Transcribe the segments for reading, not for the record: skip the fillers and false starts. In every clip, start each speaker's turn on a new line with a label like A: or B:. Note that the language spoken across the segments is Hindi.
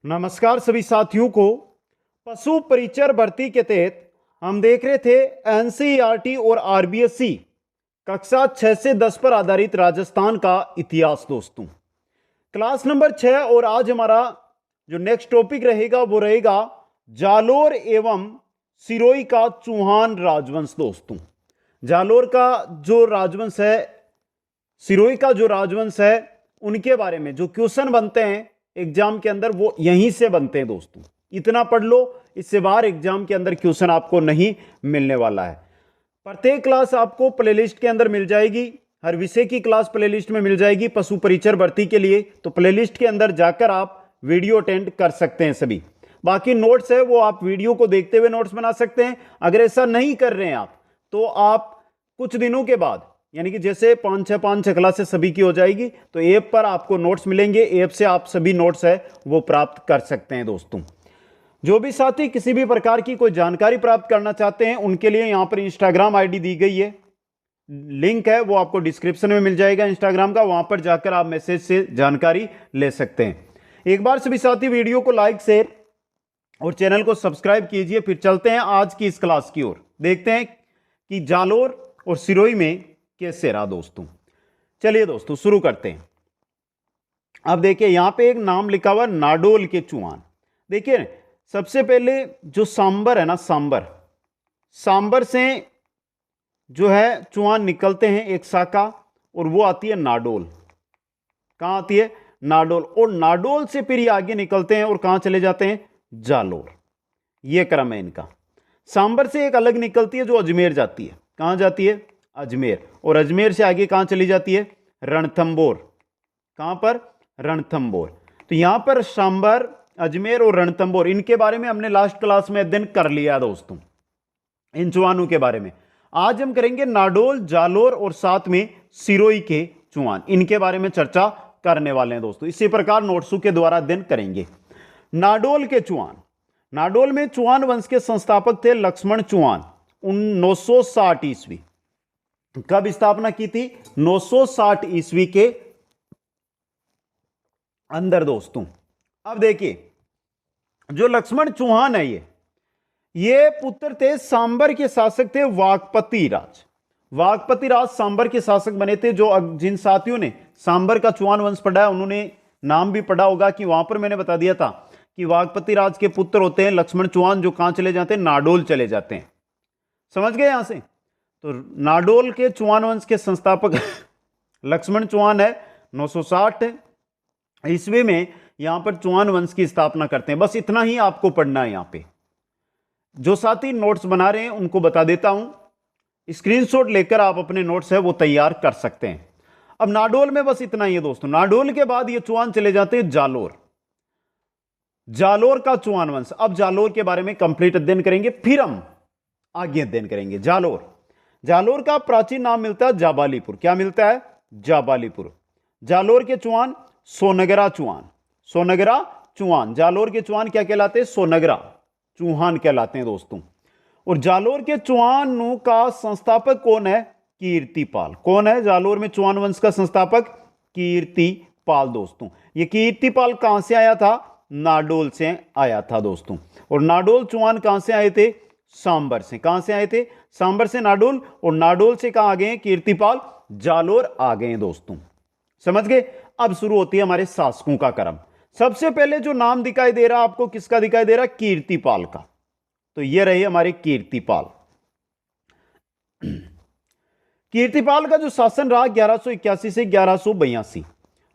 A: नमस्कार सभी साथियों को। पशु परिचर भर्ती के तहत हम देख रहे थे एनसीईआरटी और आरबीएससी कक्षा 6 से 10 पर आधारित राजस्थान का इतिहास दोस्तों, क्लास नंबर 6। और आज हमारा जो नेक्स्ट टॉपिक रहेगा वो रहेगा जालोर एवं सिरोही का चौहान राजवंश दोस्तों। जालोर का जो राजवंश है, सिरोही का जो राजवंश है, उनके बारे में जो क्वेश्चन बनते हैं एग्जाम के अंदर वो यहीं से बनते हैं दोस्तों। इतना पढ़ लो, इससे बाहर एग्जाम के अंदर क्वेश्चन आपको नहीं मिलने वाला है। प्रत्येक क्लास आपको प्लेलिस्ट के अंदर मिल जाएगी, हर विषय की क्लास प्लेलिस्ट में मिल जाएगी पशु परिचर भर्ती के लिए। तो प्लेलिस्ट के अंदर जाकर आप वीडियो अटेंड कर सकते हैं सभी। बाकी नोट्स है वो आप वीडियो को देखते हुए नोट्स बना सकते हैं। अगर ऐसा नहीं कर रहे हैं आप, तो आप कुछ दिनों के बाद, यानी कि जैसे 5-6 क्लासेस सभी की हो जाएगी, तो ऐप पर आपको नोट्स मिलेंगे। ऐप से आप सभी नोट्स है वो प्राप्त कर सकते हैं दोस्तों। जो भी साथी किसी भी प्रकार की कोई जानकारी प्राप्त करना चाहते हैं, उनके लिए यहां पर इंस्टाग्राम आईडी दी गई है, लिंक है वो आपको डिस्क्रिप्शन में मिल जाएगा इंस्टाग्राम का। वहां पर जाकर आप मैसेज से जानकारी ले सकते हैं। एक बार सभी साथी वीडियो को लाइक, शेयर और चैनल को सब्सक्राइब कीजिए। फिर चलते हैं आज की इस क्लास की ओर, देखते हैं कि जालोर और सिरोही में कैसे रहा दोस्तों। चलिए दोस्तों शुरू करते हैं। अब देखिए यहां पे एक नाम लिखा हुआ नाडोल के चौहान। देखिए सबसे पहले जो सांबर है ना, सांबर से जो है चौहान निकलते हैं एक शाखा, और वो आती है नाडोल। कहां आती है? नाडोल। और नाडोल से फिर ये आगे निकलते हैं और कहां चले जाते हैं? जालोर। ये क्रम है इनका। सांबर से एक अलग निकलती है जो अजमेर जाती है। कहां जाती है? अजमेर। और अजमेर से आगे कहां चली जाती है? रणथंबोर। कहां पर? रणथंबोर। तो यहां पर सांबर, अजमेर और रणथंबोर, इनके बारे में हमने लास्ट क्लास में अध्ययन कर लिया दोस्तों, इन चौहानों के बारे में। आज हम करेंगे नाडोल, जालोर और साथ में सिरोही के चौहान, इनके बारे में चर्चा करने वाले हैं दोस्तों। इसी प्रकार नोट्सों के द्वारा अध्ययन करेंगे। नाडोल के चौहान। नाडोल में चौहान वंश के संस्थापक थे लक्ष्मण चौहान। 960 ईस्वी। कब स्थापना की थी? 960 ईस्वी के अंदर दोस्तों। अब देखिए जो लक्ष्मण चौहान है, ये पुत्र थे, सांबर के शासक थे वाकपति राज। वाकपति राज सांबर के शासक बने थे। जो जिन साथियों ने सांबर का चौहान वंश पढ़ा है, उन्होंने नाम भी पढ़ा होगा कि वहां पर मैंने बता दिया था कि वाकपति राज के पुत्र होते हैं लक्ष्मण चौहान, जो कहां चले जाते हैं? नाडोल चले जाते हैं। समझ गए यहां से? तो नाडोल के चौहान वंश के संस्थापक लक्ष्मण चौहान है। 960 ईस्वी में यहां पर चौहान वंश की स्थापना करते हैं। बस इतना ही आपको पढ़ना है। यहां पे जो साथी नोट्स बना रहे हैं उनको बता देता हूं, स्क्रीनशॉट लेकर आप अपने नोट्स है वो तैयार कर सकते हैं। अब नाडोल में बस इतना ही है दोस्तों। नाडोल के बाद ये चौहान चले जाते हैं जालोर। जालोर का चौहान वंश। अब जालोर के बारे में कंप्लीट अध्ययन करेंगे, फिर हम आगे अध्ययन करेंगे। जालोर का प्राचीन नाम मिलता है जाबालीपुर। क्या मिलता है? जाबालीपुर। जालोर के चौहान सोनगरा चौहान। जालोर के चौहान क्या कहलाते हैं? सोनगरा चौहान कहलाते हैं दोस्तों। और जालोर के चौहानों का संस्थापक कौन है? कीर्तिपाल। कौन है जालोर में चौहान वंश का संस्थापक? कीर्तिपाल दोस्तों। ये कीर्तिपाल कहां से आया था? नाडोल से आया था दोस्तों। और नाडोल चौहान कहां से आए थे? सांबर से। कहां से आए थे? सांबर से नाडोल, और नाडोल से कहां आ गए? कीर्तिपाल जालोर आ गए दोस्तों। समझ गए? अब शुरू होती है हमारे शासकों का क्रम। सबसे पहले जो नाम दिखाई दे रहा आपको, किसका दिखाई दे रहा? कीर्तिपाल का। तो ये रहे हमारे कीर्तिपाल। कीर्तिपाल का जो शासन रहा 1181 से 1182।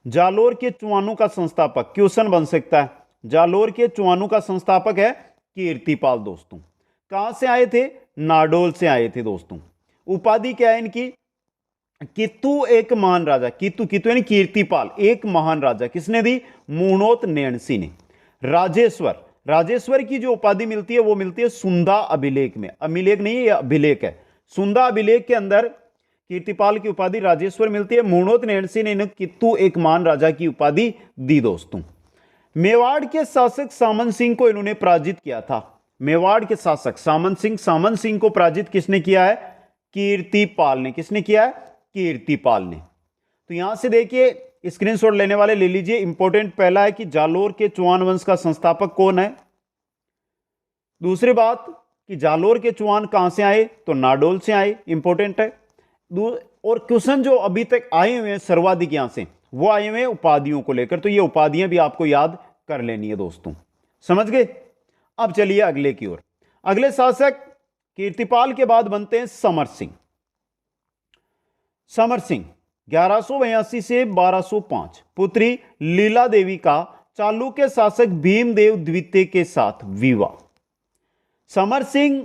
A: जालोर के चौहानों का संस्थापक, क्वेश्चन बन सकता है, जालोर के चौहानों का संस्थापक है कीर्तिपाल दोस्तों। कहां से आए थे? नाडोल से आए थे दोस्तों। उपाधि क्या है इनकी? कित्तू एक महान राजा। कित्तू यानी कीर्तिपाल एक महान राजा। किसने दी? मुहनोत नैणसी ने। राजेश्वर की जो उपाधि मिलती है वो मिलती है सुंदा अभिलेख में। अभिलेख नहीं है, यह अभिलेख है। सुंदा अभिलेख के अंदर कीर्तिपाल की उपाधि राजेश्वर मिलती है। मुहनोत नैणसी ने कित्तू एक महान राजा की उपाधि दी दोस्तों। मेवाड़ के शासक सामंत सिंह को इन्होंने पराजित किया था। मेवाड़ के शासक सामंत सिंह को पराजित किसने किया है? कीर्तिपाल ने। किसने किया है? कीर्तिपाल ने। तो यहां से देखिए स्क्रीनशॉट लेने वाले ले लीजिए। इंपॉर्टेंट पहला है कि जालोर के चौहान वंश का संस्थापक कौन है। दूसरी बात कि जालोर के चौहान कहां से आए, तो नाडोल से आए, इंपॉर्टेंट है। और क्वेश्चन जो अभी तक आए हुए हैं सर्वाधिक यहां से, वो आए हुए हैं उपाधियों को लेकर, तो ये उपाधियां भी आपको याद कर लेनी है दोस्तों, समझ गए। अब चलिए अगले की ओर। अगले शासक कीर्तिपाल के बाद बनते हैं समर सिंह। समर सिंह 1182 से 1205, पुत्री लीला देवी का चालुक्य शासक भीमदेव द्वितीय के साथ विवाह। समर सिंह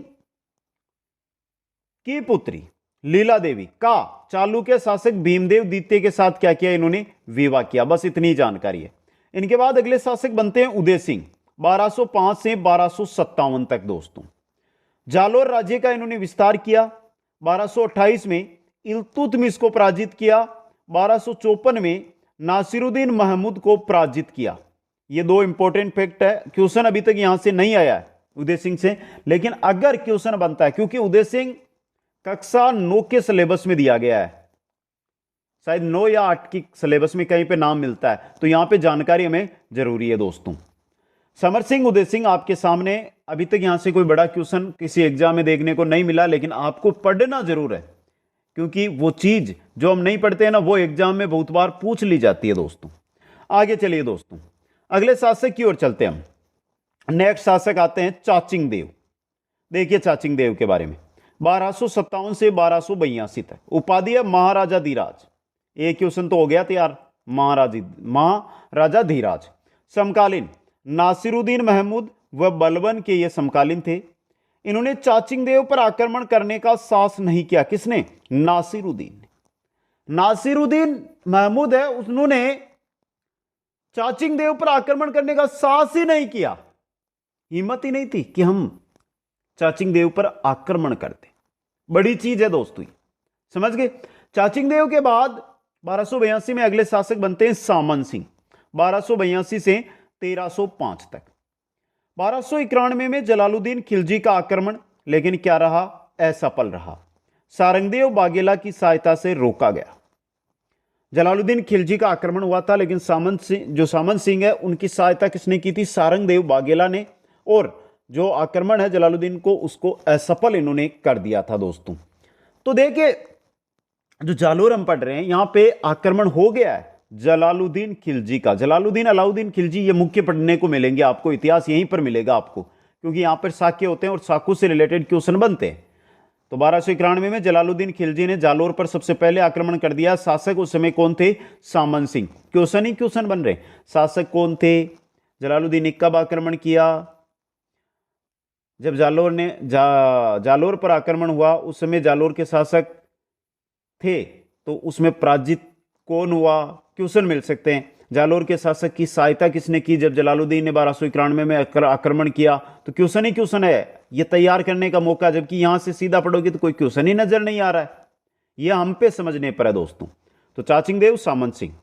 A: की पुत्री लीला देवी का चालुक्य शासक भीमदेव द्वितीय के साथ क्या किया, इन्होंने विवाह किया। बस इतनी जानकारी है। इनके बाद अगले शासक बनते हैं उदय सिंह 1205 से 1257 तक दोस्तों। जालोर राज्य का इन्होंने विस्तार किया। 1228 में इल्तुतमिश को पराजित किया। 1254 में नासिरुद्दीन महमूद को पराजित किया। ये दो इंपॉर्टेंट फैक्ट है। क्वेश्चन अभी तक यहां से नहीं आया है उदय सिंह से, लेकिन अगर क्वेश्चन बनता है, क्योंकि उदय सिंह कक्षा 9 के सिलेबस में दिया गया है, शायद 9 या 8 की सिलेबस में कहीं पे नाम मिलता है, तो यहां पे जानकारी हमें जरूरी है दोस्तों। समर सिंह, उदय सिंह आपके सामने अभी तक यहां से कोई बड़ा क्वेश्चन किसी एग्जाम में देखने को नहीं मिला, लेकिन आपको पढ़ना जरूर है, क्योंकि वो चीज जो हम नहीं पढ़ते हैं ना, वो एग्जाम में बहुत बार पूछ ली जाती है दोस्तों। आगे चलिए दोस्तों, अगले शासक की ओर चलते हैं हम। नेक्स्ट शासक आते हैं चाचिंग देव। देखिए चाचिंग देव के बारे में, 1257 से 1282 तक, उपाधि है महाराजा धीराज। एक क्वेश्चन तो हो गया तैयार, महाराजा धीराज। समकालीन नासिरुद्दीन महमूद व बलबन के ये समकालीन थे। इन्होंने चाचिंग देव पर आक्रमण करने का साहस नहीं किया। किसने? नासिरुद्दीन। नासिरुद्दीन महमूद है, उन्होंने चाचिंग देव पर आक्रमण करने का साहस ही नहीं किया, हिम्मत ही नहीं थी कि हम चाचिंग देव पर आक्रमण करते। बड़ी चीज है दोस्तों, समझ गए। चाचिंग देव के बाद 1282 में अगले शासक बनते हैं सामन सिंह, 1282 से 1305 तक। 1291 में जलालुद्दीन खिलजी का आक्रमण, लेकिन क्या रहा? असफल रहा। सारंगदेव बाघेला की सहायता से रोका गया। जलालुद्दीन खिलजी का आक्रमण हुआ था, लेकिन सामन सिंह है, उनकी सहायता किसने की थी? सारंगदेव बाघेला ने। और जो आक्रमण है जलालुद्दीन को, उसको असफल इन्होंने कर दिया था दोस्तों। तो देखिए, जो जालोर हम पढ़ रहे हैं, यहां पे आक्रमण हो गया है जलालुद्दीन खिलजी का। जलालुद्दीन अलाउद्दीन खिलजी, ये मुख्य पढ़ने को मिलेंगे आपको, इतिहास यहीं पर मिलेगा आपको, क्योंकि यहां पर साक्य होते हैं और साकू से रिलेटेड क्वेश्चन बनते हैं। तो 1291 में जलालुद्दीन खिलजी ने जालोर पर सबसे पहले आक्रमण कर दिया। शासक उस समय कौन थे? सामन सिंह। क्वेश्चन ही क्वेश्चन बन रहे। शासक कौन थे? जलालुद्दीन ने कब आक्रमण किया? जब जालोर पर आक्रमण हुआ, उस समय जालोर के शासक थे, तो उसमें पराजित कौन हुआ? क्वेश्चन मिल सकते हैं। जालोर के शासक की सहायता किसने की जब जलालुद्दीन ने 1291 में आक्रमण किया? तो क्वेश्चन ही क्वेश्चन है, ये तैयार करने का मौका, जबकि यहां से सीधा पढ़ोगे तो कोई क्वेश्चन ही नजर नहीं आ रहा है। ये हम पे समझने पर है दोस्तों। तो चाचिंग देव, सामन सिंह।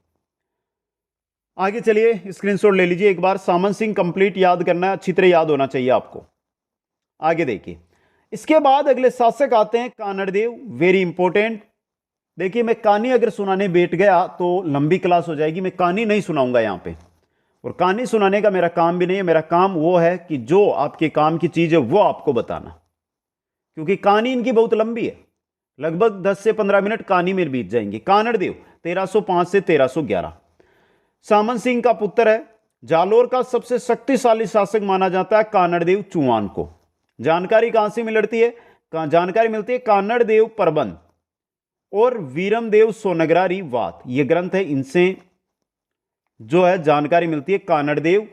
A: आगे चलिए, स्क्रीनशॉट ले लीजिए एक बार। सामन सिंह कंप्लीट याद करना है, अच्छी तरह याद होना चाहिए आपको। आगे देखिए, इसके बाद अगले शासक आते हैं कानड़ देव। Very important. देखिए, मैं कहानी अगर सुनाने बैठ गया तो लंबी क्लास हो जाएगी, मैं कहानी नहीं सुनाऊंगा यहां पे, और कहानी सुनाने का मेरा काम भी नहीं है। मेरा काम वो है कि जो आपके काम की चीज है वो आपको बताना, क्योंकि कहानी इनकी बहुत लंबी है, लगभग 10 से 15 मिनट कहानी में बीत जाएंगे। कानड़ देव 1305 से 1311, सामन सिंह का पुत्र है। जालोर का सबसे शक्तिशाली शासक माना जाता है कानड़ देव चौहान को। जानकारी कहां से मिलती है? जानकारी मिलती है कानड़ देव प्रबंध और वीरमदेव सोनगरारी वात, ये ग्रंथ है, इनसे जो है जानकारी मिलती है कानड़ देव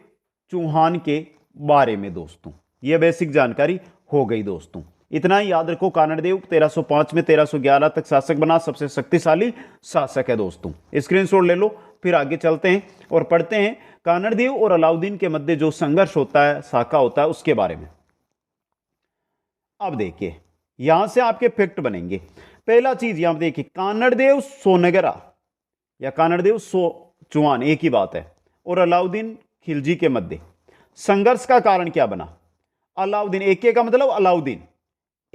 A: चौहान के बारे में दोस्तों। ये बेसिक जानकारी हो गई दोस्तों। इतना ही याद रखो, कानड़ देव 1305 में 1311 तक शासक बना, सबसे शक्तिशाली शासक है दोस्तों। स्क्रीनशॉट ले लो, फिर आगे चलते हैं और पढ़ते हैं कानड़ देव और अलाउद्दीन के मध्य जो संघर्ष होता है, साका होता है, उसके बारे में। अब देखिए, यहां से आपके फैक्ट बनेंगे। पहला चीज यहां देखिए, कानड़ देव सोनगरा या कानड़ देव चौहान एक ही बात है, और अलाउद्दीन खिलजी के मध्य संघर्ष का कारण क्या बना? अलाउद्दीन, एके का मतलब अलाउद्दीन,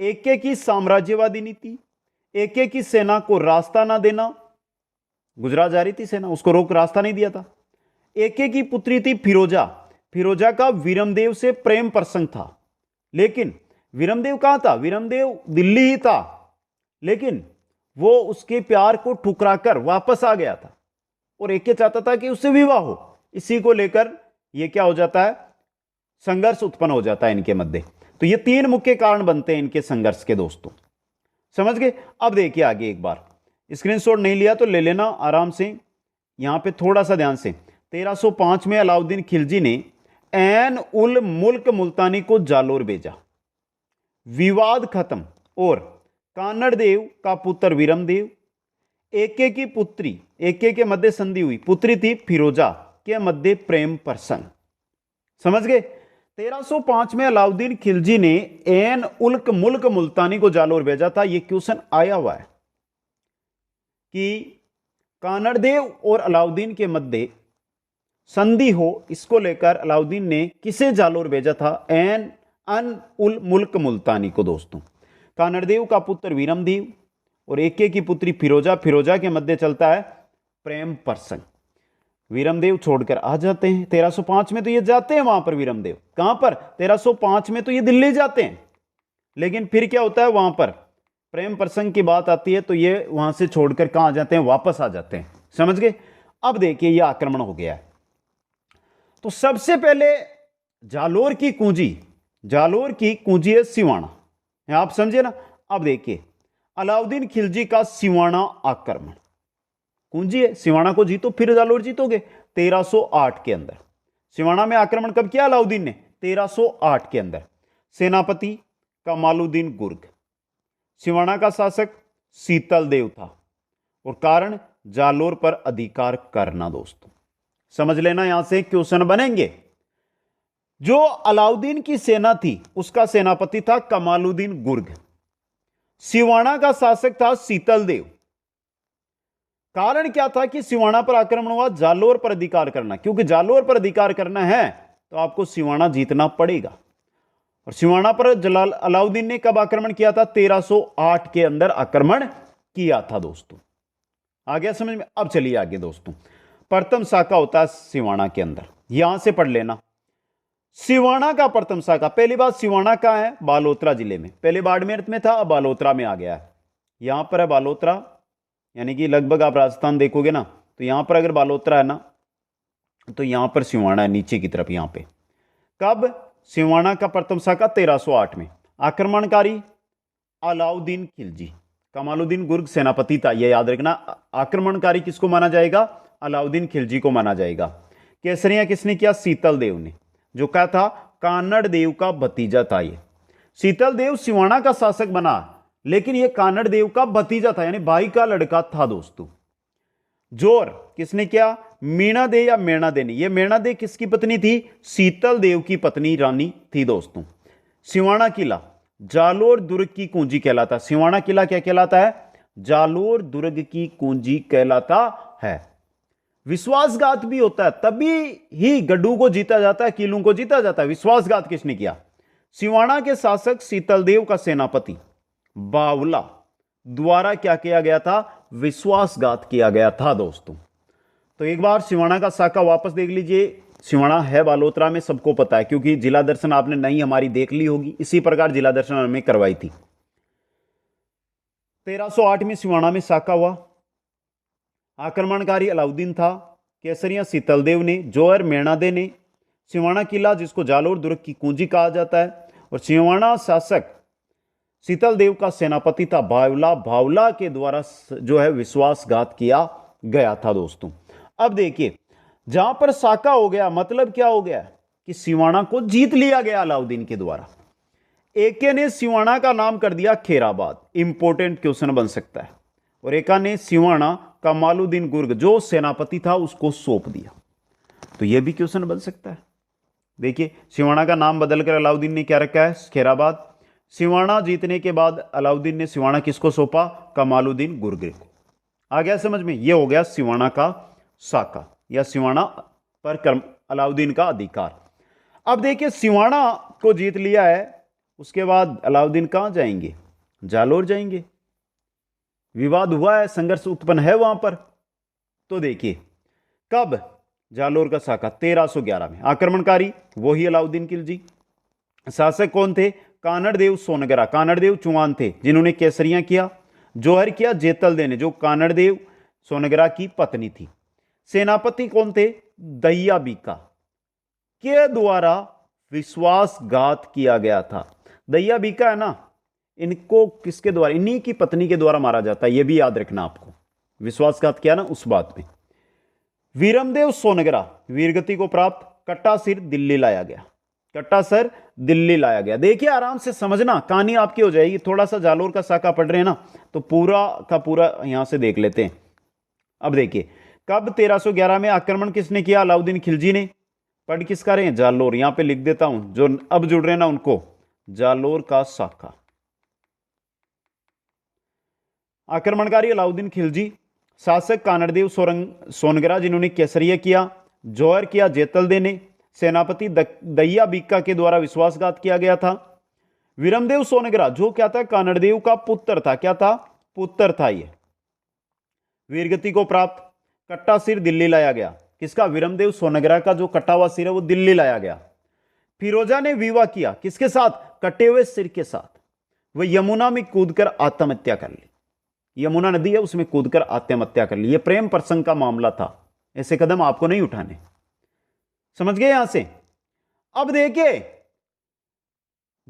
A: एके की साम्राज्यवादी नीति, एके की सेना को रास्ता ना देना, गुजरात जा रही थी सेना, उसको रोक रास्ता नहीं दिया था। एके की पुत्री थी फिरोजा। फिरोजा का वीरमदेव से प्रेम प्रसंग था, लेकिन वीरमदेव कहां था? वीरमदेव दिल्ली ही था, लेकिन वो उसके प्यार को ठुकराकर वापस आ गया था और एके चाहता था कि उससे विवाह हो। इसी को लेकर यह क्या हो जाता है? संघर्ष उत्पन्न हो जाता है इनके मध्य। तो ये तीन मुख्य कारण बनते हैं इनके संघर्ष के दोस्तों, समझ गए। अब देखिए आगे, एक बार स्क्रीनशॉट नहीं लिया तो ले लेना आराम से, यहां पे थोड़ा सा ध्यान से। 1305 में अलाउद्दीन खिलजी ने ऐन उल मुल्क मुल्तानी को जालोर भेजा, विवाद खत्म, और कानड़ देव का पुत्र वीरमदेव, एके की पुत्री, एके के मध्य संधि हुई, पुत्री थी फिरोजा के मध्य प्रेम प्रसंग, समझ गए। 1305 में अलाउद्दीन खिलजी ने ऐन उल्क मुल्क मुल्तानी को जालोर भेजा था। यह क्वेश्चन आया हुआ है कि कानड़ देव और अलाउद्दीन के मध्य संधि हो, इसको लेकर अलाउद्दीन ने किसे जालोर भेजा था? ऐन अन उल मुल्क मुल्तानी को दोस्तों। कानड़ देव का पुत्र वीरमदेव और एके की पुत्री फिरोजा, फिरोजा के मध्य चलता है प्रेम प्रसंग। वीरमदेव छोड़कर आ जाते हैं 1305 में, तो ये जाते हैं वहां पर वीरमदेव। कहां पर? 1305 में तो ये दिल्ली जाते हैं, लेकिन फिर क्या होता है वहां पर प्रेम प्रसंग की बात आती है तो ये वहां से छोड़कर कहां आ जाते हैं? वापस आ जाते हैं, समझ गए। अब देखिए ये आक्रमण हो गया है, तो सबसे पहले जालोर की कुंजी, जालोर की कुंजी है सिवाना, आप समझे ना। अब देखिए अलाउद्दीन खिलजी का सिवाना आक्रमण, कुंजी है, सिवाना को जीतो फिर जालोर जीतोगे। 1308 के अंदर सिवाना में आक्रमण कब किया अलाउद्दीन ने? 1308 के अंदर। सेनापति कमालुद्दीन गुर्ग, सिवाना का शासक शीतल देव था, और कारण जालोर पर अधिकार करना दोस्तों, समझ लेना। यहां से क्वेश्चन बनेंगे। जो अलाउद्दीन की सेना थी उसका सेनापति था कमालुद्दीन गुर्ग, सिवाना का शासक था शीतल देव। कारण क्या था कि सिवाना पर आक्रमण हुआ? जालोर पर अधिकार करना, क्योंकि जालोर पर अधिकार करना है तो आपको सिवाना जीतना पड़ेगा। और सिवाना पर अलाउद्दीन ने कब आक्रमण किया था? 1308 के अंदर आक्रमण किया था दोस्तों। आ गया समझ में? अब चलिए आगे दोस्तों। प्रथम शाखा होता है सिवाना के अंदर, यहां से पढ़ लेना। सिवाना का प्रथम शाखा, पहली बात सिवाना का है बालोतरा जिले में, पहले बाड़मेर में था, अब बालोतरा में आ गया है। यहां पर है बालोतरा, यानी कि लगभग आप राजस्थान देखोगे ना तो यहां पर अगर बालोतरा है ना तो यहां पर सिवाना है नीचे की तरफ। यहां पे कब? सिवाना का प्रथम शाखा 1308 में। आक्रमणकारी अलाउद्दीन खिलजी, कमालुद्दीन गुर्ग सेनापति था, यह याद रखना। आक्रमणकारी किसको माना जाएगा? अलाउद्दीन खिलजी को माना जाएगा। केसरिया किसने किया? शीतल देव ने, जो क्या था? कानड़ देव का भतीजा था। ये शीतल देव सिवाना का शासक बना, लेकिन यह कानड़ देव का भतीजा था, यानी भाई का लड़का था दोस्तों। जोर किसने किया? मीणा दे या मेणा दे ने। यह मेणा दे किसकी पत्नी थी? शीतल देव की पत्नी रानी थी दोस्तों। सिवाना किला जालोर दुर्ग की कुंजी कहलाता। सिवाना किला क्या कहलाता है? जालोर दुर्ग की कुंजी कहलाता है। विश्वासघात भी होता है, तभी ही गड्ढू को जीता जाता है, किलों को जीता जाता है। विश्वासघात किसने किया? सिवाना के शासक शीतलदेव का सेनापति बावला द्वारा क्या किया गया था? विश्वासघात किया गया था दोस्तों। तो एक बार सिवाना का शाखा वापस देख लीजिए। सिवाना है बालोतरा में, सबको पता है, क्योंकि जिला दर्शन आपने नहीं हमारी देख ली होगी, इसी प्रकार जिला दर्शन हमने करवाई थी। 1308 में सिवाना में शाखा हुआ। आक्रमणकारी अलाउद्दीन था, केसरिया शीतलदेव ने, जोहर मेणादे ने। सिवाना किला जिसको जालोर दुर्ग की कुंजी कहा जाता है, और सिवाना शासक शीतलदेव का सेनापति था बावला। बावला के द्वारा जो है विश्वासघात किया गया था दोस्तों। अब देखिए जहां पर शाखा हो गया, मतलब क्या हो गया कि सिवाना को जीत लिया गया अलाउद्दीन के द्वारा। एके ने सिवाना का नाम कर दिया खेराबाद, इंपॉर्टेंट क्वेश्चन बन सकता है। और एका ने सिवाना कमालुद्दीन गुर्ग जो सेनापति था उसको सौंप दिया, तो यह भी क्वेश्चन बन सकता है। देखिए सिवाना का नाम बदलकर अलाउद्दीन ने क्या रखा है? खेराबाद। सिवाना जीतने के बाद अलाउद्दीन ने सिवाना किसको सौंपा? कमालुद्दीन गुर्ग को। आ गया समझ में? यह हो गया सिवाना का शाखा या सिवाना पर अलाउद्दीन का अधिकार। अब देखिए सिवाना को जीत लिया है, उसके बाद अलाउद्दीन कहां जाएंगे? जालोर जाएंगे। विवाद हुआ है, संघर्ष उत्पन्न है वहां पर। तो देखिए कब, जालोर का साका 1311 में। आक्रमणकारी वही अलाउद्दीन खिलजी। शासक कौन थे? कानड़देव सोनगरा, कानड़देव चौहान थे जिन्होंने केसरियां किया। जौहर किया जेतलदे ने, जो कानड़देव सोनगरा की पत्नी थी। सेनापति कौन थे? दहिया बीका के द्वारा विश्वासघात किया गया था। दहिया बीका है ना, इनको किसके द्वारा? इन्हीं की पत्नी के द्वारा मारा जाता है, यह भी याद रखना आपको। विश्वासघात किया ना उस बात में। वीरमदेव सोनगरा वीरगति को प्राप्त, कट्टा सिर दिल्ली लाया गया, कट्टा सर दिल्ली लाया गया। देखिए आराम से समझना, कहानी आपकी हो जाएगी। थोड़ा सा जालोर का साका पढ़ रहे हैं ना, तो पूरा का पूरा यहां से देख लेते हैं। अब देखिए कब 1311 में आक्रमण किसने किया? अलाउद्दीन खिलजी ने। पढ़ किसका रहे हैं? जालोर। यहां पे लिख देता हूं, जो अब जुड़ रहे हैं ना उनको, जालोर का साका। आक्रमणकारी अलाउद्दीन खिलजी, शासक कानड़देव सोनगरा जिन्होंने केसरिया किया। जौहर किया जेतलदे ने। सेनापति दहिया बीका के द्वारा विश्वासघात किया गया था। वीरमदेव सोनगरा जो क्या था? कानड़देव का पुत्र था। क्या था? पुत्र था ये। वीरगति को प्राप्त, कट्टा सिर दिल्ली लाया गया। किसका? वीरमदेव सोनगरा का जो कटा हुआ सिर है वो दिल्ली लाया गया। फिरोजा ने विवाह किया किसके साथ? कटे हुए सिर के साथ। वह यमुना में कूदकर आत्महत्या कर ली। यमुना नदी है उसमें कूदकर आत्महत्या कर ली। यह प्रेम प्रसंग का मामला था, ऐसे कदम आपको नहीं उठाने। समझ गए यहां से? अब देखिए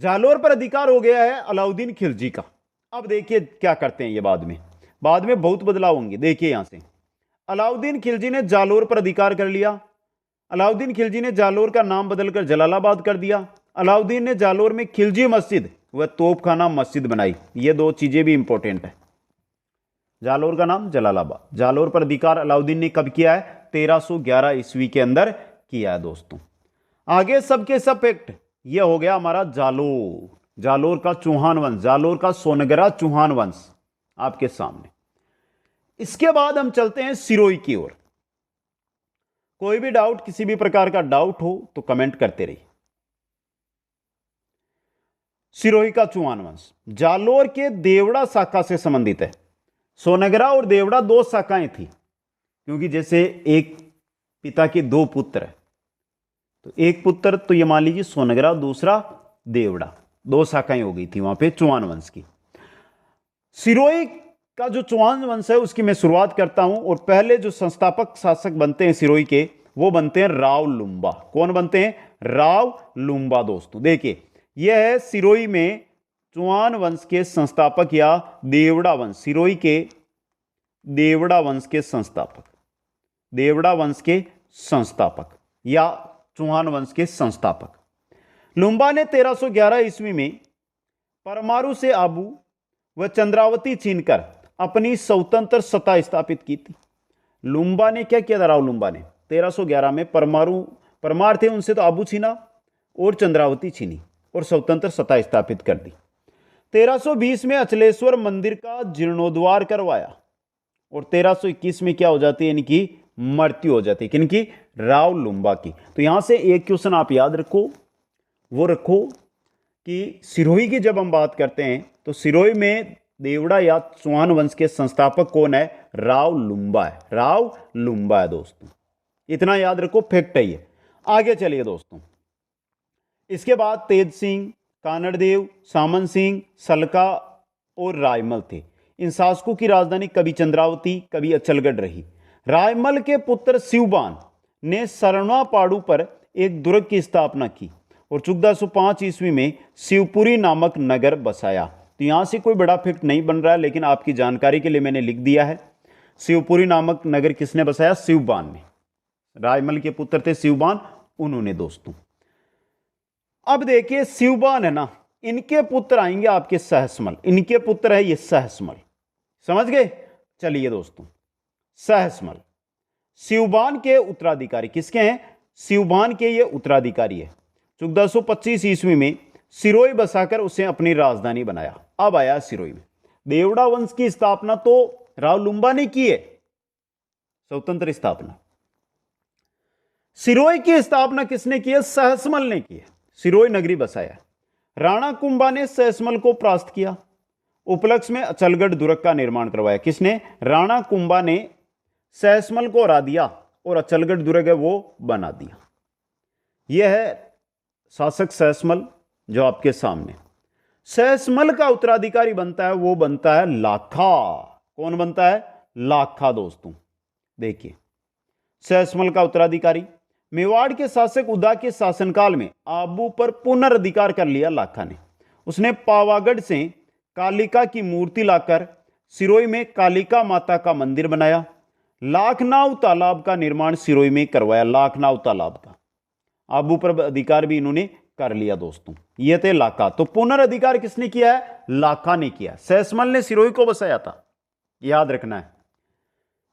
A: जालोर पर अधिकार हो गया है अलाउद्दीन खिलजी का। अब देखिए क्या करते हैं ये बाद में बहुत बदलाव होंगे। देखिए यहां से अलाउद्दीन खिलजी ने जालोर पर अधिकार कर लिया। अलाउद्दीन खिलजी ने जालोर का नाम बदलकर जलालाबाद कर दिया। अलाउद्दीन ने जालोर में खिलजी मस्जिद व तोपखाना मस्जिद बनाई। ये दो चीजें भी इंपॉर्टेंट है। जालोर का नाम जलालाबाद। जालोर पर अधिकार अलाउद्दीन ने कब किया है? 1311 ईस्वी के अंदर किया है दोस्तों। आगे सबके सब फैक्ट, यह हो गया हमारा जालोर, जालोर का चौहान वंश, जालोर का सोनगरा चौहान वंश आपके सामने। इसके बाद हम चलते हैं सिरोही की ओर। कोई भी डाउट, किसी भी प्रकार का डाउट हो तो कमेंट करते रहिए। सिरोही का चौहान वंश जालोर के देवड़ा शाखा से संबंधित है। सोनगरा और देवड़ा दो शाखाएं थी, क्योंकि जैसे एक पिता के दो पुत्र है, तो एक पुत्र तो ये मान लीजिए सोनगरा, दूसरा देवड़ा, दो शाखाएं हो गई थी वहां पे चौहान वंश की। सिरोही का जो चौहान वंश है उसकी मैं शुरुआत करता हूं। और पहले जो संस्थापक शासक बनते हैं सिरोही के, वो बनते हैं राव लुम्बा। कौन बनते हैं? राव लुम्बा। दोस्तों देखिए यह है सिरोही में चौहान वंश के संस्थापक या देवड़ा वंश, सिरोही के देवड़ा वंश के संस्थापक, देवड़ा वंश के संस्थापक या चौहान वंश के संस्थापक। लुम्बा ने 1311 ईस्वी में परमारु से आबू व चंद्रावती छीनकर अपनी स्वतंत्र सत्ता स्थापित की थी। लुम्बा ने क्या किया था? राव लुम्बा ने 1311 में परमार थे उनसे तो आबू छीना और चंद्रावती छीनी और स्वतंत्र सत्ता स्थापित कर दी। 1320 में अचलेश्वर मंदिर का जीर्णोद्वार करवाया और 1321 में क्या हो जाती है? इनकी मृत्यु हो जाती है। किनकी? राव लुम्बा की। तो यहां से एक क्वेश्चन आप याद रखो, वो रखो कि सिरोही की जब हम बात करते हैं तो सिरोही में देवड़ा या चौहान वंश के संस्थापक कौन है? राव लुम्बा है। राव लुम्बा है दोस्तों, इतना याद रखो, फैक्ट है ये। आगे चलिए दोस्तों, इसके बाद तेज सिंह, कानड़देव, सामन सिंह, सलका और रायमल थे। इन शासकों की राजधानी कभी चंद्रावती कभी अचलगढ़ रही। रायमल के पुत्र शिवबान ने सरणापाड़ू पर एक दुर्ग की स्थापना की और 1405 ईस्वी में शिवपुरी नामक नगर बसाया। तो यहां से कोई बड़ा फैक्ट नहीं बन रहा है, लेकिन आपकी जानकारी के लिए मैंने लिख दिया है। शिवपुरी नामक नगर किसने बसाया? शिवबान ने। रायमल के पुत्र थे शिवबान, उन्होंने दोस्तों। अब देखिए शिवबान है ना, इनके पुत्र आएंगे आपके सहसमल। इनके पुत्र है ये सहसमल, समझ गए? चलिए दोस्तों, सहसमल शिवबान के उत्तराधिकारी किसके हैं? शिवबान के ये उत्तराधिकारी है। 1425 ईस्वी में सिरोही बसाकर उसे अपनी राजधानी बनाया। अब आया सिरोही में। देवड़ा वंश की स्थापना तो राव लुम्बा ने की है, स्वतंत्र स्थापना। सिरोही की स्थापना किसने की है? सहसमल ने की है। सिरोही नगरी बसाया। राणा कुंभा ने सहसमल को परास्त किया। उपलक्ष्य में अचलगढ़ दुर्ग का निर्माण करवाया। किसने? राणा कुंभा ने सहसमल को हरा दिया और अचलगढ़ दुर्ग है वो बना दिया। यह है शासक सहसमल जो आपके सामने। सहसमल का उत्तराधिकारी बनता है, वो बनता है लाखा। कौन बनता है? लाखा। दोस्तों देखिए, सहसमल का उत्तराधिकारी। मेवाड़ के शासक उदा के शासनकाल में आबू पर पुनर्अधिकार कर लिया लाखा ने। उसने पावागढ़ से कालिका की मूर्ति लाकर सिरोही में कालिका माता का मंदिर बनाया। लाखनाव तालाब का निर्माण सिरोही में करवाया। लाखनाव तालाब का आबू पर अधिकार भी इन्होंने कर लिया। दोस्तों ये थे लाखा। तो पुनर्अधिकार किसने किया है? लाखा ने किया। सहसमल ने सिरोही को बसाया था, याद रखना है।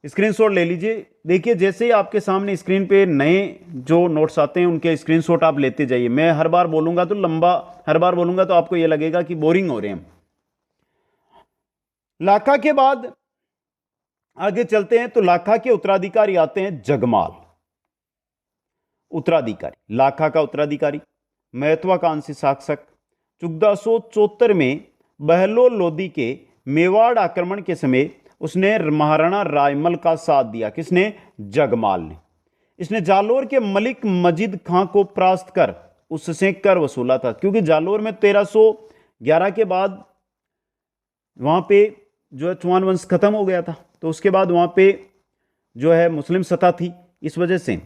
A: स्क्रीनशॉट ले लीजिए। देखिए, जैसे ही आपके सामने स्क्रीन पे नए जो नोट्स आते हैं उनके स्क्रीनशॉट आप लेते जाइए। मैं हर बार बोलूंगा तो लंबा, हर बार बोलूंगा तो आपको यह लगेगा कि बोरिंग हो रहे हैं हम। लाखा के बाद आगे चलते हैं तो लाखा के उत्तराधिकारी आते हैं जगमाल। उत्तराधिकारी लाखा का उत्तराधिकारी महत्वाकांक्षी शासक। 1474 में बहलोल लोधी के मेवाड़ आक्रमण के समय उसने महाराणा रायमल का साथ दिया। किसने? जगमाल ने। इसने जालोर के मलिक मजिद खां को परास्त कर उससे कर वसूला था, क्योंकि जालोर में 1311 के बाद वहां पे जो है चौहान वंश खत्म हो गया था, तो उसके बाद वहां पे जो है मुस्लिम सत्ता थी। इस वजह से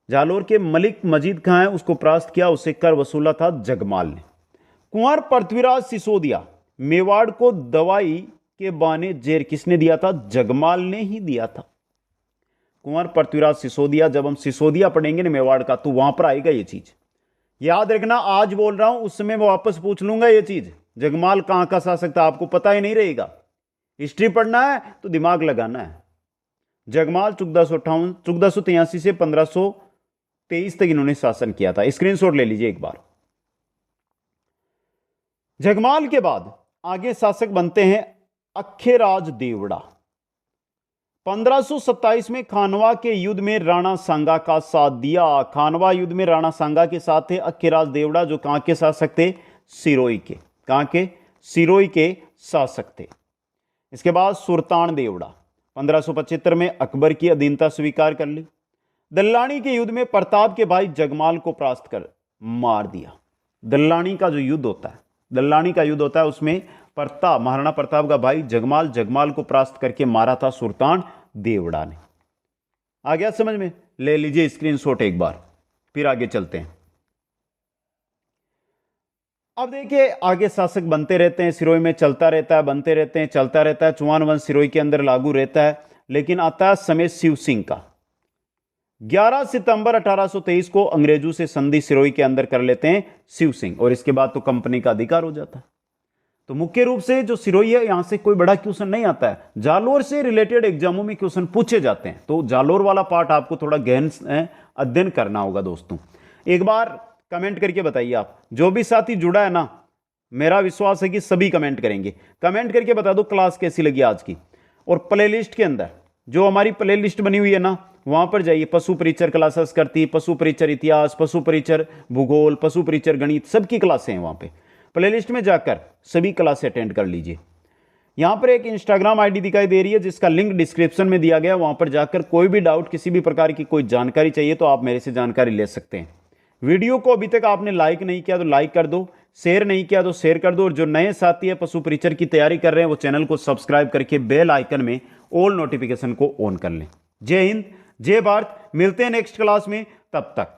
A: जालोर के मलिक मजीद खां है उसको परास्त किया, उससे कर वसूला था जगमाल ने। कुंवर पृथ्वीराज सिसोदिया मेवाड़ को दवाई के बाने जेर किसने दिया था? जगमाल ने ही दिया था। कुंवर पृथ्वीराज सिसोदिया। जब हम सिसोदिया पढ़ेंगे ना मेवाड़ का, तो वहां पर आएगा ये चीज, याद रखना। आज बोल रहा हूं, उस समय मैं वापस पूछ लूंगा ये चीज, जगमाल कहां का शासक था, आपको पता ही नहीं रहेगा। हिस्ट्री पढ़ना है तो दिमाग लगाना है। जगमाल 1483 से 1523 तक इन्होंने शासन किया था। स्क्रीनशॉट ले लीजिए एक बार। जगमाल के बाद आगे शासक बनते हैं अखेराज देवड़ा। 1527 में खानवा के युद्ध में राणा सांगा का साथ दिया। खानवा युद्ध में राणा सांगा के साथ थे अखेराज देवड़ा, जो कहां के शासक थे? सिरोही के। कहां के? सिरोही के शासक थे। इसके बाद सुल्तान देवड़ा 1575 में अकबर की अधीनता स्वीकार कर ली। दल्लानी के युद्ध में प्रताप के भाई जगमाल को परास्त कर मार दिया। दल्लानी का जो युद्ध होता है, दल्लानी का युद्ध होता है, उसमें प्रताप, महाराणा प्रताप का भाई जगमाल को परास्त करके मारा था सुल्तान देवड़ा ने। आ गया समझ में? ले लीजिए स्क्रीनशॉट एक बार, फिर आगे चलते हैं। अब देखिए, आगे शासक बनते रहते हैं, सिरोही में चलता रहता है, बनते रहते हैं, चलता रहता है। चौहान वंश सिरोही के अंदर लागू रहता है, लेकिन आता है समय शिव सिंह का। 11 सितंबर 1823 को अंग्रेजों से संधि सिरोही के अंदर कर लेते हैं शिव सिंह, और इसके बाद तो कंपनी का अधिकार हो जाता है। तो मुख्य रूप से जो सिरोही है, यहां से कोई बड़ा क्वेश्चन नहीं आता है। जालोर से रिलेटेड एग्जामों में क्वेश्चन पूछे जाते हैं, तो जालोर वाला पार्ट आपको थोड़ा गहन अध्ययन करना होगा। दोस्तों एक बार कमेंट करके बताइए, आप जो भी साथी जुड़ा है ना, मेरा विश्वास है कि सभी कमेंट करेंगे। कमेंट करके बता दो क्लास कैसी लगी आज की। और प्लेलिस्ट के अंदर जो हमारी प्लेलिस्ट बनी हुई है ना, वहां पर जाइए। पशु परिचर क्लासेस करती, पशु परिचर इतिहास, पशु परिचर भूगोल, पशु परिचर गणित, सबकी क्लासें हैं वहां पे। प्लेलिस्ट में जाकर सभी क्लासें अटेंड कर लीजिए। यहां पर एक इंस्टाग्राम आईडी दिखाई दे रही है, जिसका लिंक डिस्क्रिप्शन में दिया गया। वहां पर जाकर कोई भी डाउट, किसी भी प्रकार की कोई जानकारी चाहिए तो आप मेरे से जानकारी ले सकते हैं। वीडियो को अभी तक आपने लाइक नहीं किया तो लाइक कर दो, शेयर नहीं किया तो शेयर कर दो, और जो नए साथी है पशु परिचर की तैयारी कर रहे हैं, वो चैनल को सब्सक्राइब करके बेल आइकन में ऑल नोटिफिकेशन को ऑन कर लें। जय हिंद, जय भारत। मिलते हैं नेक्स्ट क्लास में, तब तक